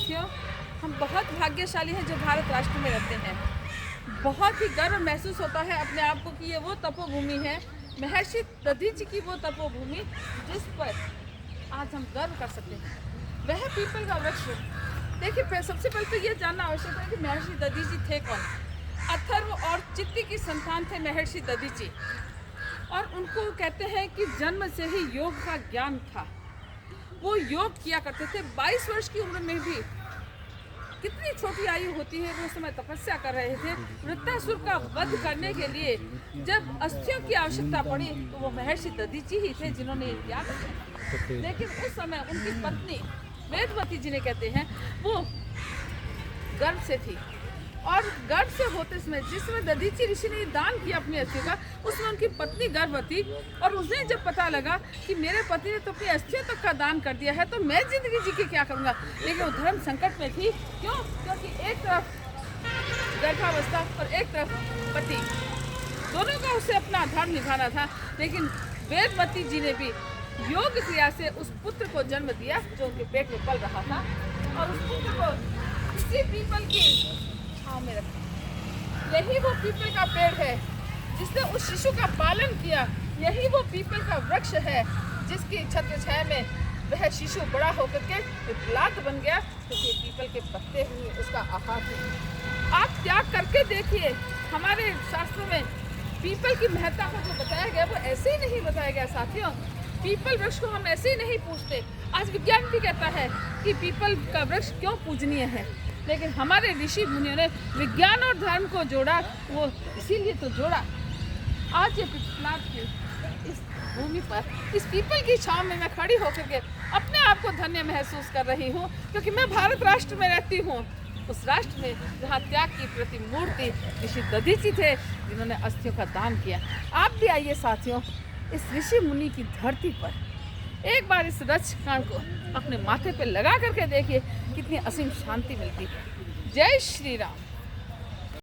साथियों, हम बहुत भाग्यशाली हैं जो भारत राष्ट्र में रहते हैं। बहुत ही गर्व महसूस होता है अपने आप को कि ये वो तपोभूमि है, महर्षि दधीचि की वो तपोभूमि जिस पर आज हम गर्व कर सकते हैं। वह पीपल का वृक्ष। देखिए, सबसे पहले तो ये जानना आवश्यक है कि महर्षि दधीचि थे कौन। अथर्व और चित्ती की संतान थे महर्षि दधीचि, और उनको कहते हैं कि जन्म से ही योग का ज्ञान था। वो योग किया करते थे। 22 वर्ष की उम्र में भी, कितनी छोटी आयु होती है, वो समय तपस्या कर रहे थे। वृत्तासुर का वध करने के लिए जब अस्थियों की आवश्यकता पड़ी तो वो महर्षि दधीचि ही थे जिन्होंने ये किया। लेकिन उस समय उनकी पत्नी वेदवती जी ने कहते हैं वो गर्भ से थी, और गर्भ से होते समय जिसमें दधीचि ऋषि ने दान किया अपनी अस्थियों का, उसमें उनकी पत्नी गर्भवती। और उसे जब पता लगा कि मेरे पति ने तो अपनी अस्थियों तक का दान कर दिया है, तो मैं जिंदगी जी के क्या करूँगा। लेकिन वो धर्म संकट में थी। क्यों? क्योंकि एक तरफ गर्भावस्था और एक तरफ पति, दोनों का उसे अपना धर्म निभाना था। लेकिन वेदवती जी ने भी योग क्रिया से उस पुत्र को जन्म दिया जो उनके पेट में पल रहा था, और उस पुत्र को इसी पीपल की छांव में रखा। यही वो पीपल का पेड़ है जिसने उस शिशु का पालन किया। यही वो पीपल का वृक्ष है जिसकी छत्र छाया में वह शिशु बड़ा होकर के विकलांग बन गया, क्योंकि पीपल के पत्ते हुए उसका आहार थे। आप त्याग करके देखिए, हमारे शास्त्रों में पीपल की महत्ता को जो बताया गया वो ऐसे ही नहीं बताया गया साथियों। पीपल वृक्ष को हम ऐसे ही नहीं पूजते। आज विज्ञान भी कहता है कि पीपल का वृक्ष क्यों पूजनीय है, लेकिन हमारे ऋषि मुनियों ने विज्ञान और धर्म को जोड़ा, वो इसीलिए तो जोड़ा। आज ये पिछलाट की इस भूमि पर, इस पीपल की छांव में मैं खड़ी होकर के अपने आप को धन्य महसूस कर रही हूँ, क्योंकि मैं भारत राष्ट्र में रहती हूँ। उस राष्ट्र में जहाँ त्याग की प्रतिमूर्ति ऋषि दधीचि थे जिन्होंने अस्थियों का दान किया। आप भी आइए साथियों, इस ऋषि मुनि की धरती पर एक बार इस वृक्ष कांड को अपने माथे पे लगा करके देखिए, कितनी असीम शांति मिलती है। जय श्री राम।